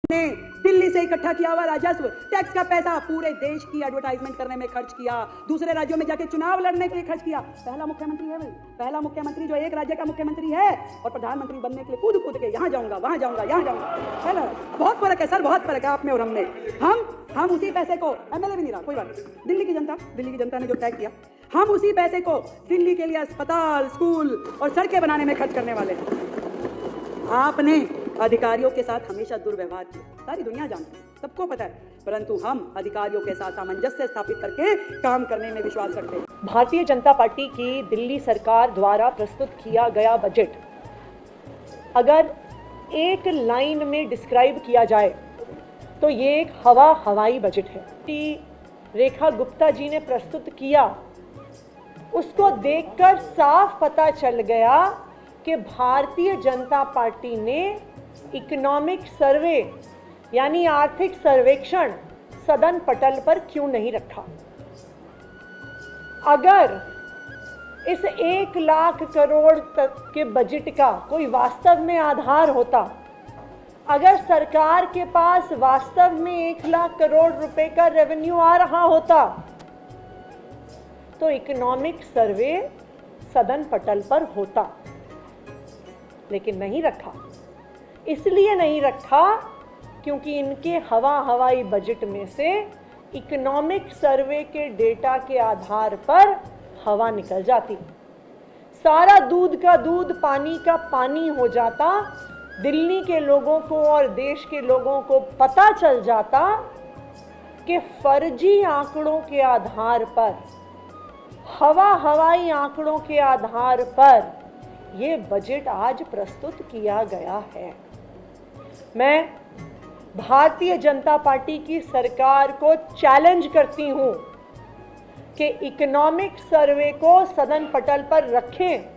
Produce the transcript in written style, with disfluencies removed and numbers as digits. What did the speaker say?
ने दिल्ली से इकट्ठा किया हुआ राजस्व, टैक्स का पैसा पूरे देश की एडवर्टाइजमेंट करने में खर्च किया, दूसरे राज्यों में जाके चुनाव लड़ने के लिए खर्च किया। पहला मुख्यमंत्री है भाई, पहला मुख्यमंत्री जो एक राज्य का मुख्यमंत्री है और प्रधानमंत्री बनने के लिए कूद कूद के यहाँ जाऊंगा वहां जाऊंगा यहाँ जाऊंगा, है ना। बहुत फर्क है सर, बहुत फर्क है आप में और हम में। हम उसी पैसे को, एमएलए भी नहीं रहा, कोई बात नहीं, दिल्ली की जनता ने जो तय किया, हम उसी पैसे को दिल्ली के लिए अस्पताल, स्कूल और सड़कें बनाने में खर्च करने वाले हैं। आपने अधिकारियों के साथ हमेशा दुर्व्यवहार किया, सारी दुनिया जानती है, सबको पता है, परंतु हम अधिकारियों के साथ सामंजस्य स्थापित करके काम करने में विश्वास करते हैं। भारतीय जनता पार्टी की दिल्ली सरकार द्वारा प्रस्तुत किया गया बजट अगर एक लाइन में डिस्क्राइब किया जाए तो ये एक हवाई बजट है। रेखा गुप्ता जी ने प्रस्तुत किया, उसको देखकर साफ पता चल गया कि भारतीय जनता पार्टी ने इकोनॉमिक सर्वे यानी आर्थिक सर्वेक्षण सदन पटल पर क्यों नहीं रखा। अगर इस 1 लाख करोड़ तक के बजट का कोई वास्तव में आधार होता, अगर सरकार के पास वास्तव में 1 लाख करोड़ रुपए का रेवेन्यू आ रहा होता तो इकोनॉमिक सर्वे सदन पटल पर होता, लेकिन नहीं रखा। इसलिए नहीं रखा क्योंकि इनके हवाई बजट में से इकोनॉमिक सर्वे के डेटा के आधार पर हवा निकल जाती, सारा दूध का दूध पानी का पानी हो जाता, दिल्ली के लोगों को और देश के लोगों को पता चल जाता कि फर्जी आंकड़ों के आधार पर, हवाई आंकड़ों के आधार पर ये बजट आज प्रस्तुत किया गया है। मैं भारतीय जनता पार्टी की सरकार को चैलेंज करती हूं कि इकोनॉमिक सर्वे को सदन पटल पर रखें